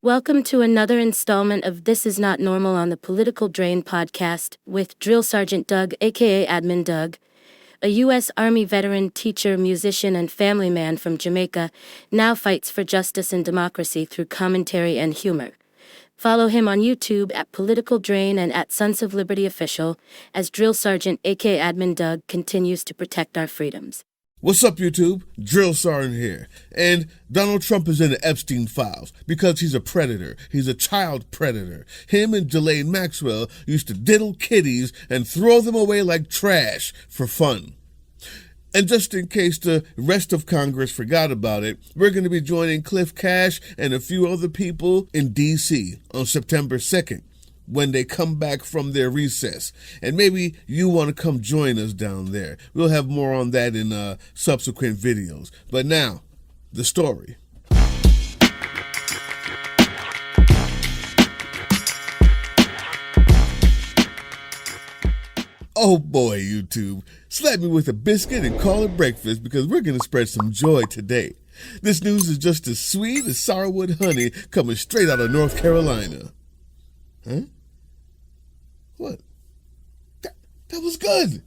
Welcome to another installment of This Is Not Normal on the Political Drain podcast with Drill Sergeant Doug, aka Admin Doug, a U.S. Army veteran, teacher, musician, and family man from Jamaica, now fights for justice and democracy through commentary and humor. Follow him on YouTube at Political Drain and at Sons of Liberty Official as Drill Sergeant, aka Admin Doug, continues to protect our freedoms. What's up, YouTube? Drill Sergeant here. And Donald Trump is in the Epstein files because he's a predator. He's a child predator. Him and Ghislaine Maxwell used to diddle kiddies and throw them away like trash for fun. And just in case the rest of Congress forgot about it, we're going to be joining Cliff Cash and a few other people in D.C. on September 2nd. When they come back from their recess. And maybe you want to come join us down there. We'll have more on that in subsequent videos. But now, the story. Oh boy, YouTube. Slap me with a biscuit and call it breakfast because we're going to spread some joy today. This news is just as sweet as sourwood honey coming straight out of North Carolina. Huh? What? That was good.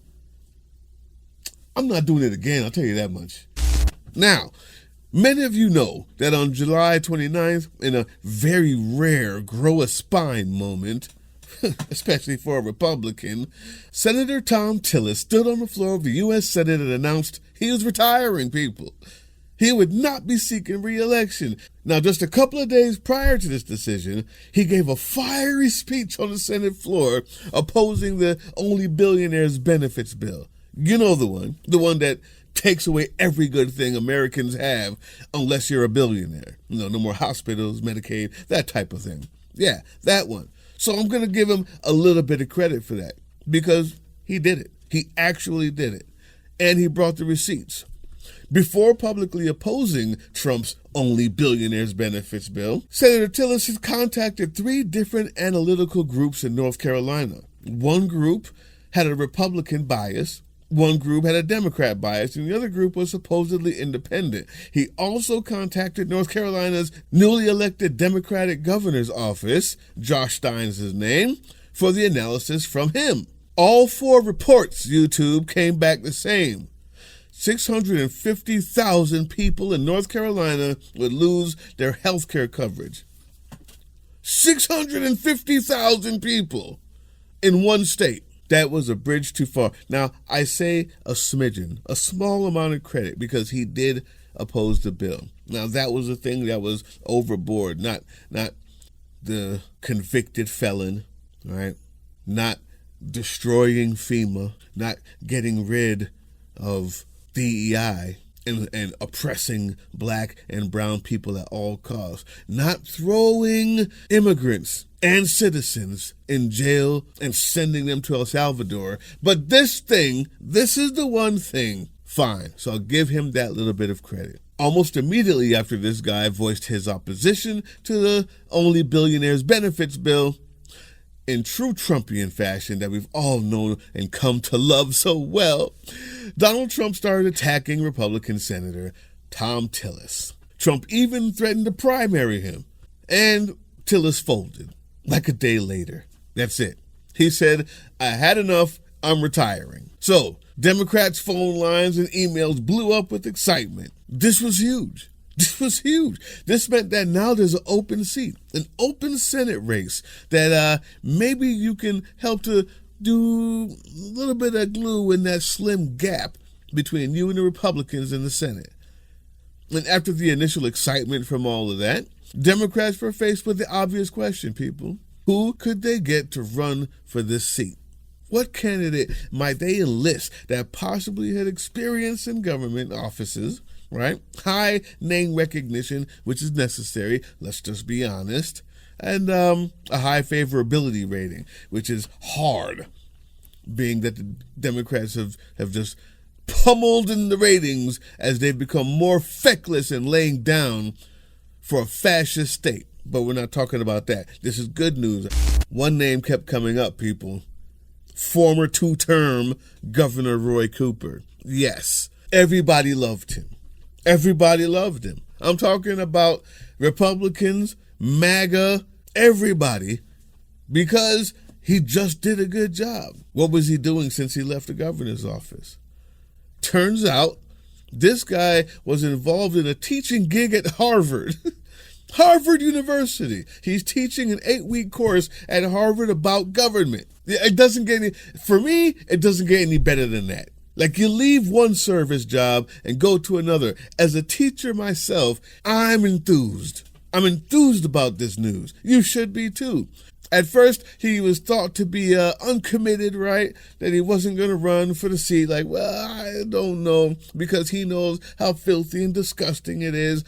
I'm not doing it again, I'll tell you that much. Now, many of you know that on July 29th, in a very rare grow a spine moment, especially for a Republican, Senator Thom Tillis stood on the floor of the U.S. Senate and announced he was retiring, people. He would not be seeking re-election. Now, just a couple of days prior to this decision, he gave a fiery speech on the Senate floor opposing the Only Billionaires Benefits bill. You know the one that takes away every good thing Americans have unless you're a billionaire. No more hospitals, Medicaid, that type of thing. Yeah, that one. So I'm going to give him a little bit of credit for that because he did it. He actually did it. And he brought the receipts. Before publicly opposing Trump's Only Billionaires Benefits bill, Senator Tillis has contacted 3 different analytical groups in North Carolina. One group had a Republican bias, one group had a Democrat bias, and the other group was supposedly independent. He also contacted North Carolina's newly elected Democratic governor's office, Josh Stein's his name, for the analysis from him. All 4 reports, YouTube, came back the same. 650,000 people in North Carolina would lose their health care coverage. 650,000 people in one state. That was a bridge too far. Now, I say a smidgen, a small amount of credit because he did oppose the bill. Now, that was a thing that was overboard, not the convicted felon, right? Not destroying FEMA, not getting rid of DEI and oppressing black and brown people at all costs, not throwing immigrants and citizens in jail and sending them to El Salvador. But this is the one thing, fine. So I'll give him that little bit of credit. Almost immediately after this guy voiced his opposition to the Only Billionaires Benefits bill, in true Trumpian fashion that we've all known and come to love so well, Donald Trump started attacking Republican Senator Thom Tillis. Trump even threatened to primary him, and Tillis folded like a day later. That's it. He said, I had enough, I'm retiring. So, Democrats' phone lines and emails blew up with excitement. This was huge. This meant that now there's an open seat, an open Senate race that maybe you can help to do a little bit of glue in that slim gap between you and the Republicans in the Senate. And after the initial excitement from all of that, Democrats were faced with the obvious question, people. Who could they get to run for this seat? What candidate might they enlist that possibly had experience in government offices, right? High name recognition, which is necessary, let's just be honest, and a high favorability rating, which is hard, being that the Democrats have just pummeled in the ratings as they've become more feckless in laying down for a fascist state. But we're not talking about that. This is good news. One name kept coming up, people. Former 2-term Governor Roy Cooper. Yes, everybody loved him. Everybody loved him. I'm talking about Republicans MAGA, everybody, because he just did a good job. What was he doing since he left the governor's office? Turns out this guy was involved in a teaching gig at Harvard. Harvard University. He's teaching an 8-week course at Harvard about government. It doesn't get any, for me, it doesn't get any better than that. Like, you leave one service job and go to another. As a teacher myself, I'm enthused. I'm enthused about this news. You should be too. At first, he was thought to be uncommitted, right? That he wasn't going to run for the seat. Like, well, I don't know, because he knows how filthy and disgusting it is.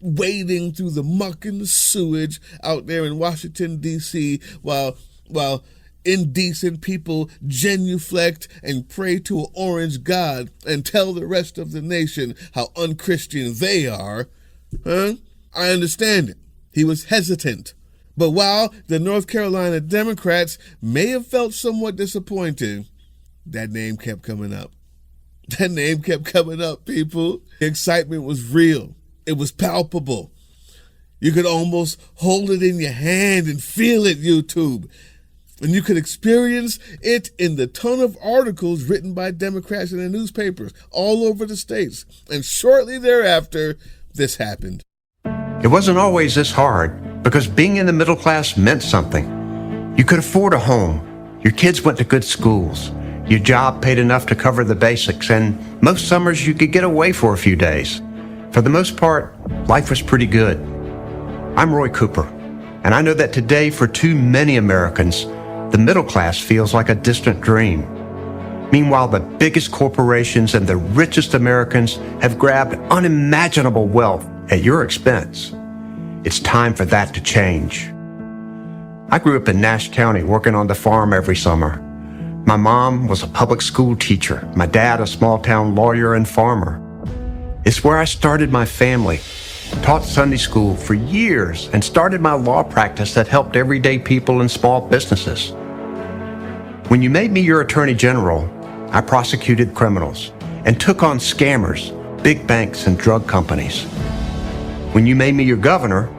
Wading through the muck and the sewage out there in Washington, D.C., while indecent people genuflect and pray to an orange god and tell the rest of the nation how unchristian they are. I understand it. He was hesitant. But while the North Carolina Democrats may have felt somewhat disappointed, that name kept coming up. That name kept coming up, people. The excitement was real. It was palpable. You could almost hold it in your hand and feel it, YouTube. And you could experience it in the ton of articles written by Democrats in the newspapers all over the states. And shortly thereafter, this happened. It wasn't always this hard, because being in the middle class meant something. You could afford a home. Your kids went to good schools. Your job paid enough to cover the basics, and most summers you could get away for a few days. For the most part, life was pretty good. I'm Roy Cooper, and I know that today for too many Americans, the middle class feels like a distant dream. Meanwhile, the biggest corporations and the richest Americans have grabbed unimaginable wealth at your expense. It's time for that to change. I grew up in Nash County working on the farm every summer. My mom was a public school teacher, my dad a small-town lawyer and farmer. It's where I started my family, taught Sunday school for years, and started my law practice that helped everyday people and small businesses. When you made me your attorney general, I prosecuted criminals and took on scammers, big banks, and drug companies. When you made me your governor,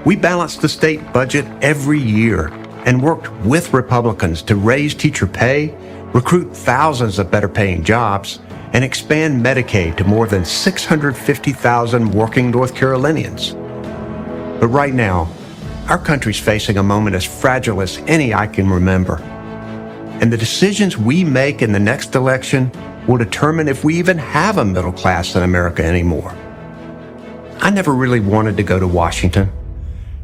we balanced the state budget every year and worked with Republicans to raise teacher pay, recruit thousands of better-paying jobs, and expand Medicaid to more than 650,000 working North Carolinians. But right now, our country's facing a moment as fragile as any I can remember. And the decisions we make in the next election will determine if we even have a middle class in America anymore. I never really wanted to go to Washington.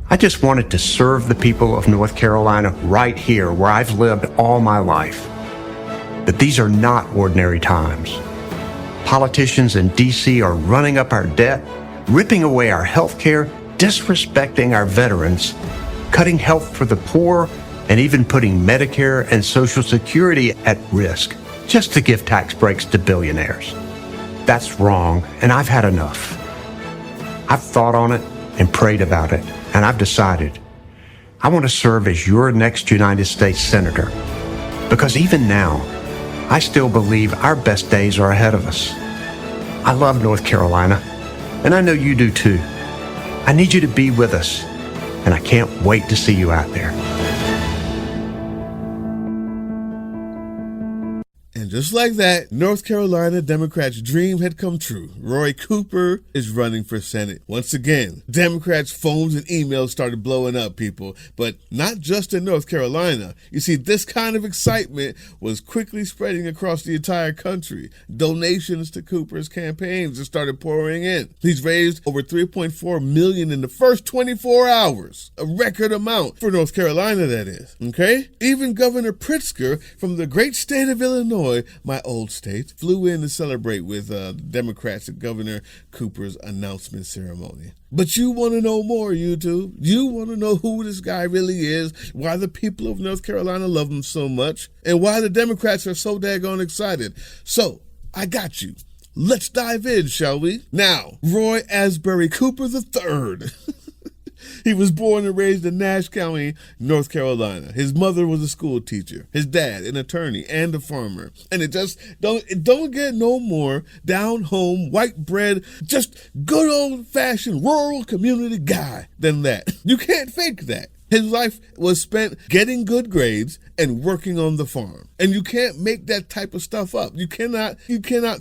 I just wanted to serve the people of North Carolina right here where I've lived all my life. But these are not ordinary times. Politicians in D.C. are running up our debt, ripping away our health care, disrespecting our veterans, cutting health for the poor, and even putting Medicare and Social Security at risk just to give tax breaks to billionaires. That's wrong, and I've had enough. I've thought on it and prayed about it, and I've decided I want to serve as your next United States Senator. Because even now, I still believe our best days are ahead of us. I love North Carolina, and I know you do too. I need you to be with us, and I can't wait to see you out there. And just like that, North Carolina Democrats' dream had come true. Roy Cooper is running for Senate. Once again, Democrats' phones and emails started blowing up, people. But not just in North Carolina. You see, this kind of excitement was quickly spreading across the entire country. Donations to Cooper's campaigns just started pouring in. He's raised over $3.4 million in the first 24 hours. A record amount for North Carolina, that is. Okay? Even Governor Pritzker from the great state of Illinois, my old state, flew in to celebrate with Democrats at Governor Cooper's announcement ceremony. But you want to know more, YouTube. You want to know who this guy really is, why the people of North Carolina love him so much, and why the Democrats are so daggone excited. So, I got you. Let's dive in, shall we? Now, Roy Asbury Cooper III. He was born and raised in Nash County, North Carolina. His mother was a school teacher. His dad, an attorney and a farmer. And it don't get no more down home, white bread, just good old fashioned rural community guy than that. You can't fake that. His life was spent getting good grades and working on the farm. And you can't make that type of stuff up. You cannot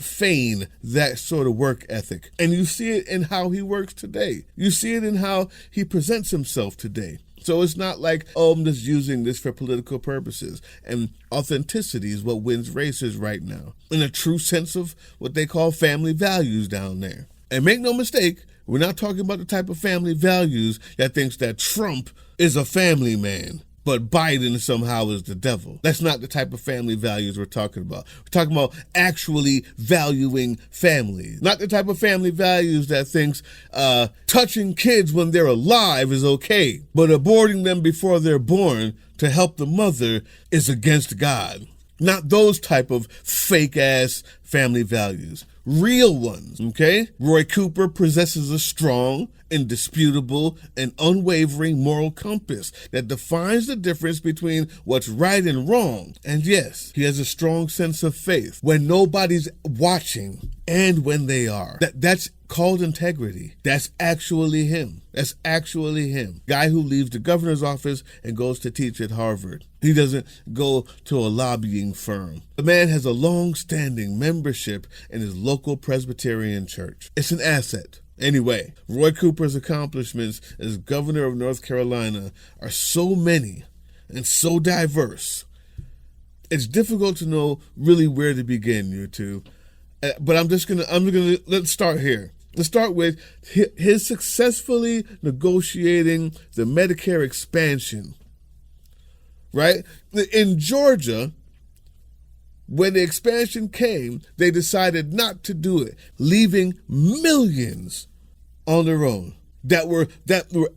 feign that sort of work ethic. And you see it in how he works today. You see it in how he presents himself today. So it's not like, oh, I'm just using this for political purposes. And authenticity is what wins races right now, in a true sense of what they call family values down there. And make no mistake, we're not talking about the type of family values that thinks that Trump is a family man, but Biden somehow is the devil. That's not the type of family values we're talking about. We're talking about actually valuing family. Not the type of family values that thinks touching kids when they're alive is okay, but aborting them before they're born to help the mother is against God. Not those type of fake-ass family values. Real ones, okay? Roy Cooper possesses a strong, indisputable, and unwavering moral compass that defines the difference between what's right and wrong. And yes, he has a strong sense of faith when nobody's watching and when they are. That's called integrity. That's actually him. That's actually him. Guy who leaves the governor's office and goes to teach at Harvard. He doesn't go to a lobbying firm. The man has a long-standing membership in his local Presbyterian church. It's an asset. Anyway, Roy Cooper's accomplishments as governor of North Carolina are so many and so diverse. It's difficult to know really where to begin, you two. But let's start here. Let's start with his successfully negotiating the Medicare expansion, right? In Georgia, when the expansion came, they decided not to do it, leaving millions on their own that were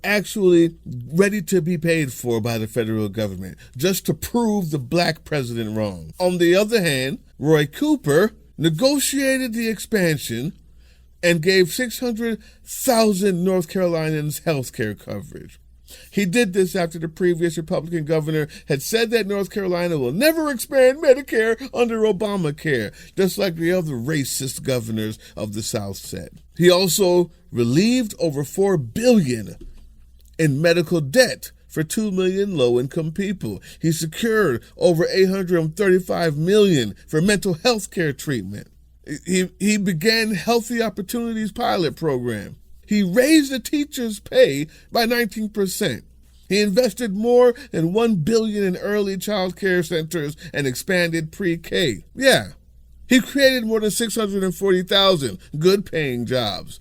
actually ready to be paid for by the federal government, just to prove the black president wrong. On the other hand, Roy Cooper negotiated the expansion and gave 600,000 North Carolinians health care coverage. He did this after the previous Republican governor had said that North Carolina will never expand Medicare under Obamacare, just like the other racist governors of the South said. He also relieved over $4 billion in medical debt for 2 million low-income people. He secured over $835 million for mental health care treatment. He began Healthy Opportunities pilot program. He raised the teachers' pay by 19%. He invested more than $1 billion in early child care centers and expanded pre-K. Yeah. He created more than 640,000 good-paying jobs.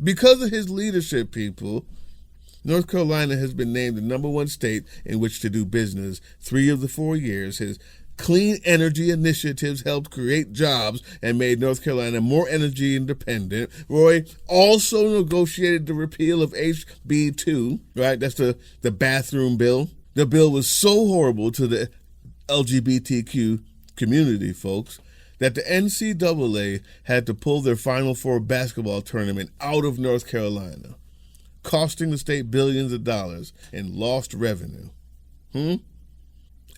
Because of his leadership, people, North Carolina has been named the #1 state in which to do business 3 of the 4 years. His clean energy initiatives helped create jobs and made North Carolina more energy independent. Roy also negotiated the repeal of HB 2, right? That's the bathroom bill. The bill was so horrible to the LGBTQ community, folks, that the NCAA had to pull their Final Four basketball tournament out of North Carolina, costing the state billions of dollars in lost revenue.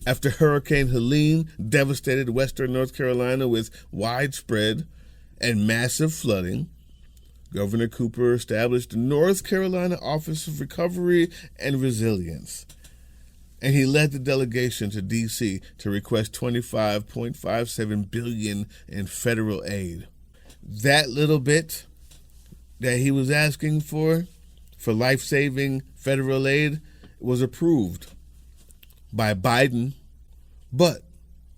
After Hurricane Helene devastated western North Carolina with widespread and massive flooding, Governor Cooper established the North Carolina Office of Recovery and Resilience, and he led the delegation to D.C. to request $25.57 billion in federal aid. That little bit that he was asking for life-saving federal aid was approved by Biden. But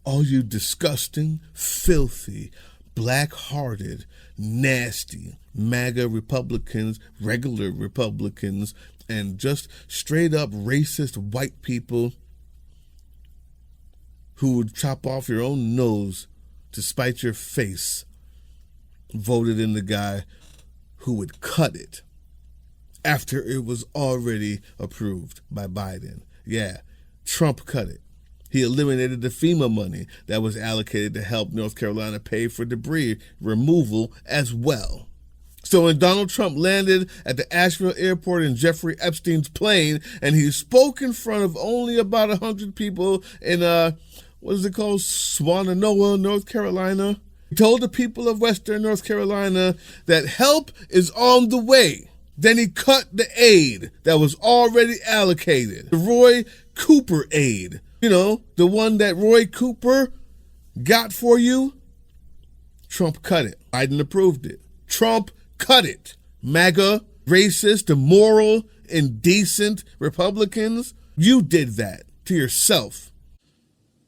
all you disgusting, filthy, black-hearted, nasty MAGA Republicans, regular Republicans, and just straight-up racist white people who would chop off your own nose to spite your face, voted in the guy who would cut it after it was already approved by Biden. Yeah, Trump cut it. He eliminated the FEMA money that was allocated to help North Carolina pay for debris removal as well. So when Donald Trump landed at the Asheville airport in Jeffrey Epstein's plane, and he spoke in front of only about 100 people in, what is it called, Swannanoa, North Carolina, he told the people of Western North Carolina that help is on the way. Then he cut the aid that was already allocated, the Roy Cooper aid. You know, the one that Roy Cooper got for you. Trump cut it. Biden approved it. Trump cut it. MAGA, racist, immoral, indecent Republicans, you did that to yourself.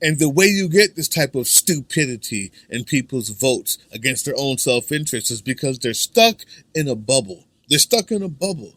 And the way you get this type of stupidity in people's votes against their own self-interest is because they're stuck in a bubble. They're stuck in a bubble.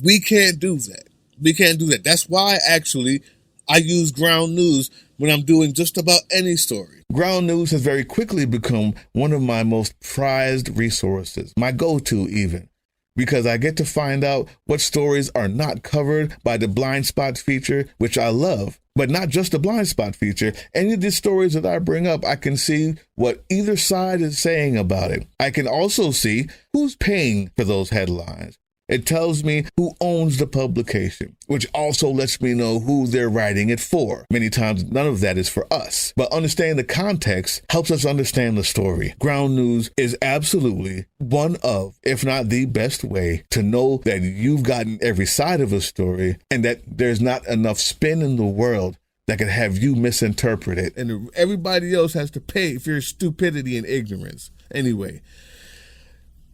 We can't do that. We can't do that. That's why, actually, I use ground news when I'm doing just about any story. Ground news has very quickly become one of my most prized resources, my go-to even, because I get to find out what stories are not covered by the blind spot feature, which I love. But not just the blind spot feature. Any of these stories that I bring up, I can see what either side is saying about it. I can also see who's paying for those headlines. It tells me who owns the publication, which also lets me know who they're writing it for. Many times, none of that is for us. But understanding the context helps us understand the story. Ground news is absolutely one of, if not the best way to know that you've gotten every side of a story and that there's not enough spin in the world that could have you misinterpret it. And everybody else has to pay for your stupidity and ignorance. Anyway.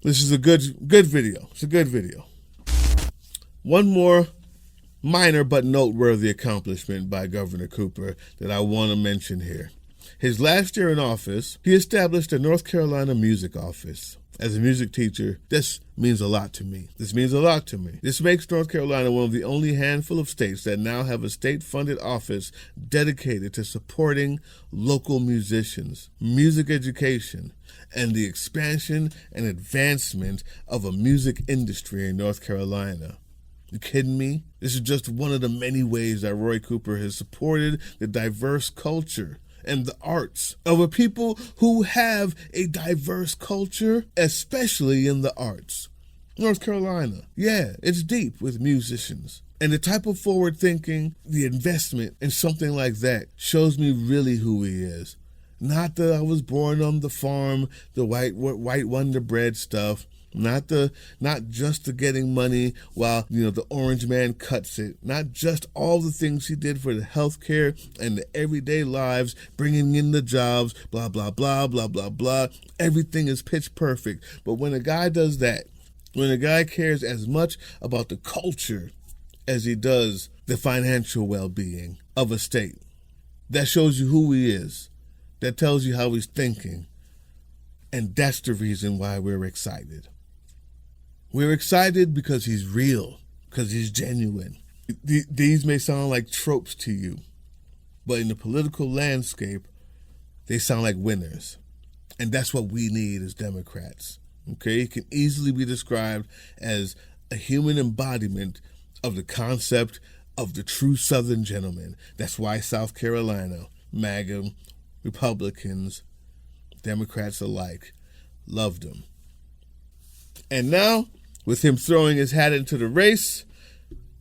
This is a good video. It's a good video. One more minor but noteworthy accomplishment by Governor Cooper that I want to mention here. His last year in office, he established a North Carolina music office. As a music teacher, this means a lot to me. This means a lot to me. This makes North Carolina one of the only handful of states that now have a state-funded office dedicated to supporting local musicians, music education, and the expansion and advancement of a music industry in North Carolina. You kidding me? This is just one of the many ways that Roy Cooper has supported the diverse culture and the arts of a people who have a diverse culture, especially in the arts. North Carolina, yeah, it's deep with musicians. And the type of forward thinking, the investment in something like that shows me really who he is. Not that I was born on the farm, the white Wonder Bread stuff. Not just the getting money while, the orange man cuts it. Not just all the things he did for the healthcare and the everyday lives, bringing in the jobs, blah, blah, blah, blah, blah, blah. Everything is pitch perfect. But when a guy does that, when a guy cares as much about the culture as he does the financial well-being of a state, that shows you who he is. That tells you how he's thinking. And that's the reason why we're excited. We're excited because he's real, because he's genuine. These may sound like tropes to you, but in the political landscape, they sound like winners. And that's what we need as Democrats. Okay? It can easily be described as a human embodiment of the concept of the true Southern gentleman. That's why South Carolina, MAGA, Republicans, Democrats alike, loved him. And now, with him throwing his hat into the race,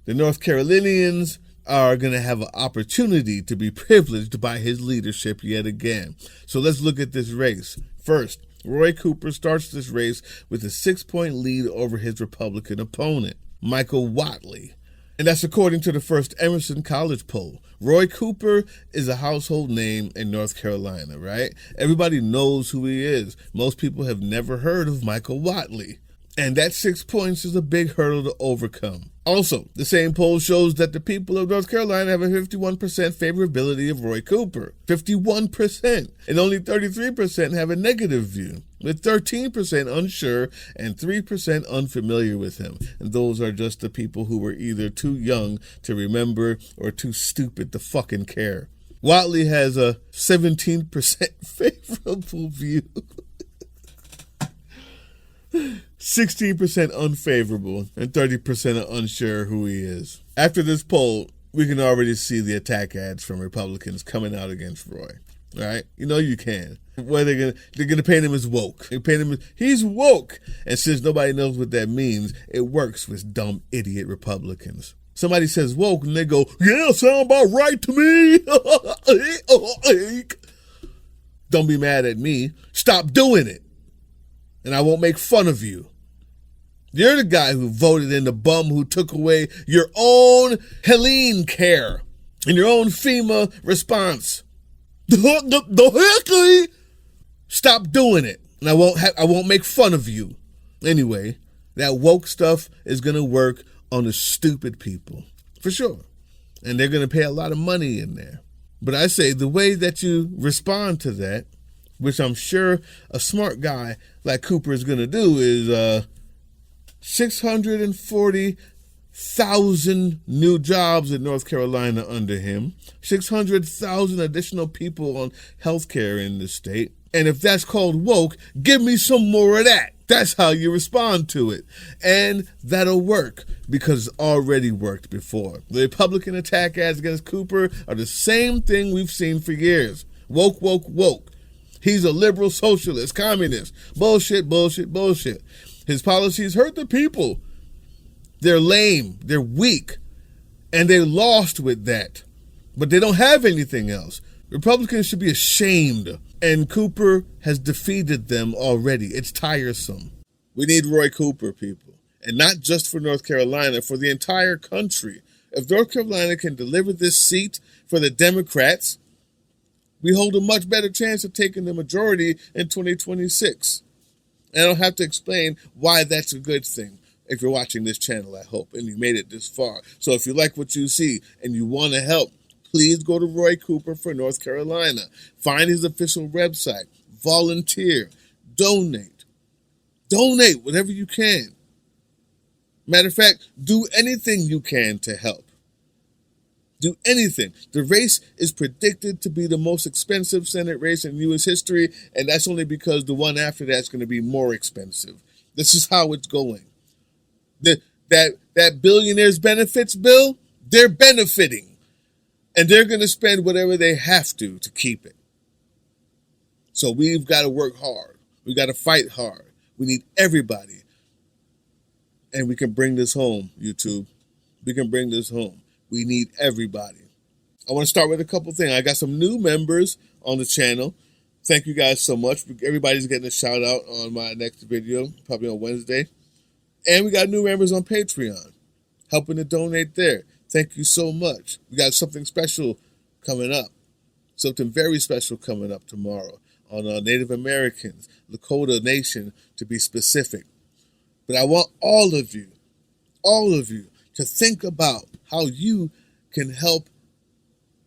the North Carolinians are going to have an opportunity to be privileged by his leadership yet again. So let's look at this race. First, Roy Cooper starts this race with a 6-point lead over his Republican opponent, Michael Whatley. And that's according to the first Emerson College poll. Roy Cooper is a household name in North Carolina, right? Everybody knows who he is. Most people have never heard of Michael Whatley. And that 6 points is a big hurdle to overcome. Also, the same poll shows that the people of North Carolina have a 51% favorability of Roy Cooper. 51%. And only 33% have a negative view, with 13% unsure and 3% unfamiliar with him. And those are just the people who were either too young to remember or too stupid to fucking care. Whatley has a 17% favorable view. 16% unfavorable, and 30% are unsure who he is. After this poll, we can already see the attack ads from Republicans coming out against Roy. All right, you know you can. What they're gonna paint him as woke. They paint him as he's woke, and since nobody knows what that means, it works with dumb idiot Republicans. Somebody says woke, and they go, "Yeah, sound about right to me." Don't be mad at me. Stop doing it, and I won't make fun of you. You're the guy who voted in the bum who took away your own Helene care and your own FEMA response. Stop doing it, and I won't make fun of you. Anyway, that woke stuff is gonna work on the stupid people for sure, and they're gonna pay a lot of money in there. But I say the way that you respond to that, which I'm sure a smart guy like Cooper is gonna do, is 640,000 new jobs in North Carolina under him, 600,000 additional people on health care in the state. And if that's called woke, give me some more of that. That's how you respond to it. And that'll work because it's already worked before. The Republican attack ads against Cooper are the same thing we've seen for years. Woke, woke, woke. He's a liberal socialist, communist. Bullshit, bullshit, bullshit. His policies hurt the people. They're lame, they're weak, and they're lost with that. But they don't have anything else. Republicans should be ashamed, and Cooper has defeated them already. It's tiresome. We need Roy Cooper, people, and not just for North Carolina, for the entire country. If North Carolina can deliver this seat for the Democrats, we hold a much better chance of taking the majority in 2026. And I don't have to explain why that's a good thing. If you're watching this channel, I hope, and you made it this far. So if you like what you see and you want to help, please go to Roy Cooper for North Carolina. Find his official website. Volunteer. Donate. Donate whatever you can. Matter of fact, do anything you can to help. Do anything. The race is predicted to be the most expensive Senate race in U.S. history, and that's only because the one after that's going to be more expensive. This is how it's going. That billionaires benefits bill, they're benefiting, and they're going to spend whatever they have to keep it. So we've got to work hard. We've got to fight hard. We need everybody, and we can bring this home, YouTube. We can bring this home. We need everybody. I want to start with a couple things. I got some new members on the channel. Thank you guys so much. Everybody's getting a shout out on my next video, probably on Wednesday. And we got new members on Patreon, helping to donate there. Thank you so much. We got something special coming up. Something very special coming up tomorrow on Native Americans, Lakota Nation to be specific. But I want all of you to think about how you can help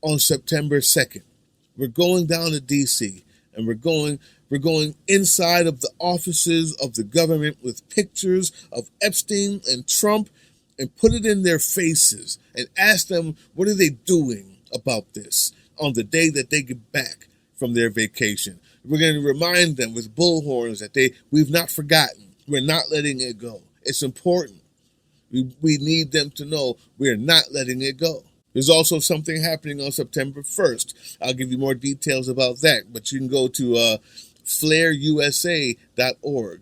on September 2nd. We're going down to D.C. and we're going inside of the offices of the government with pictures of Epstein and Trump and put it in their faces and ask them what are they doing about this on the day that they get back from their vacation. We're going to remind them with bullhorns that we've not forgotten. We're not letting it go. It's important. We need them to know we're not letting it go. There's also something happening on September 1st. I'll give you more details about that, but you can go to flareusa.org,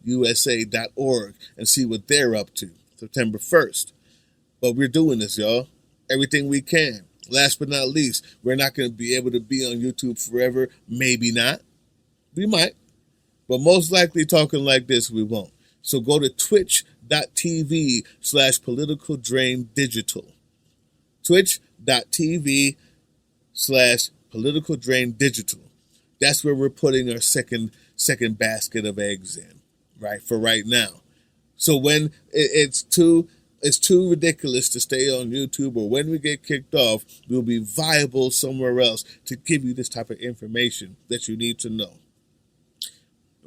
FLAREUSA.org, and see what they're up to, September 1st. But we're doing this, y'all. Everything we can. Last but not least, we're not going to be able to be on YouTube forever. Maybe not. We might. But most likely talking like this, we won't. So go to twitch.tv/politicaldraindigital. Twitch.tv/politicaldraindigital. That's where we're putting our second basket of eggs in, right? For right now. So when it's too ridiculous to stay on YouTube, or when we get kicked off, we'll be viable somewhere else to give you this type of information that you need to know.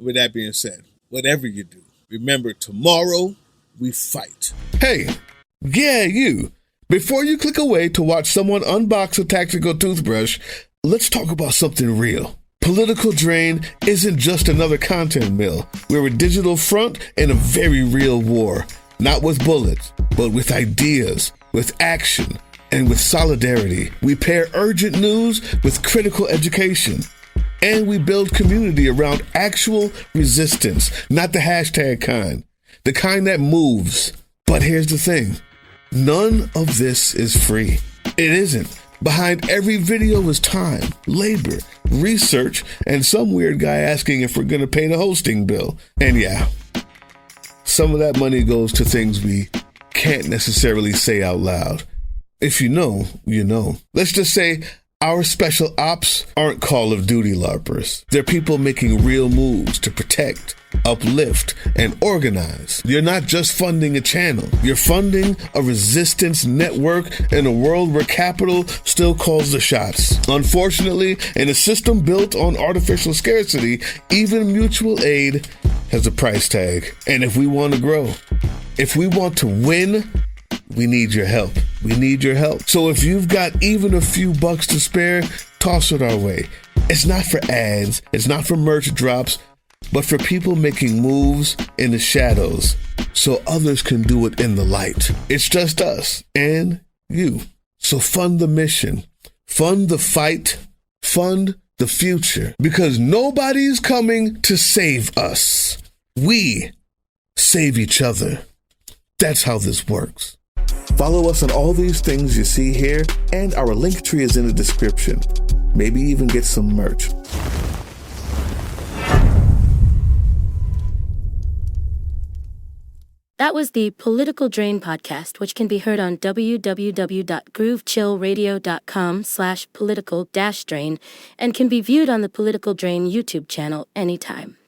With that being said, whatever you do, remember, tomorrow we fight. Hey, yeah, you. Before you click away to watch someone unbox a tactical toothbrush, let's talk about something real. Political Drain isn't just another content mill. We're a digital front in a very real war. Not with bullets, but with ideas, with action, and with solidarity. We pair urgent news with critical education. And we build community around actual resistance, not the hashtag kind, the kind that moves. But here's the thing. None of this is free. It isn't. Behind every video is time, labor, research, and some weird guy asking if we're going to pay the hosting bill. And yeah, some of that money goes to things we can't necessarily say out loud. If you know, you know. Let's just say our special ops aren't Call of Duty LARPers. They're people making real moves to protect, uplift, and organize. You're not just funding a channel. You're funding a resistance network in a world where capital still calls the shots. Unfortunately, in a system built on artificial scarcity, even mutual aid has a price tag. And if we want to grow, if we want to win, we need your help. We need your help. So if you've got even a few bucks to spare, toss it our way. It's not for ads. It's not for merch drops, but for people making moves in the shadows so others can do it in the light. It's just us and you. So fund the mission, fund the fight, fund the future, because nobody's coming to save us. We save each other. That's how this works. Follow us on all these things you see here, and our link tree is in the description. Maybe even get some merch. That was the Political Drain podcast, which can be heard on www.groovechillradio.com/political-drain and can be viewed on the Political Drain YouTube channel anytime.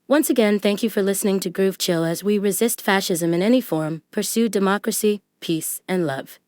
Once again, thank you for listening to Groove Chill as we resist fascism in any form, pursue democracy, peace, and love.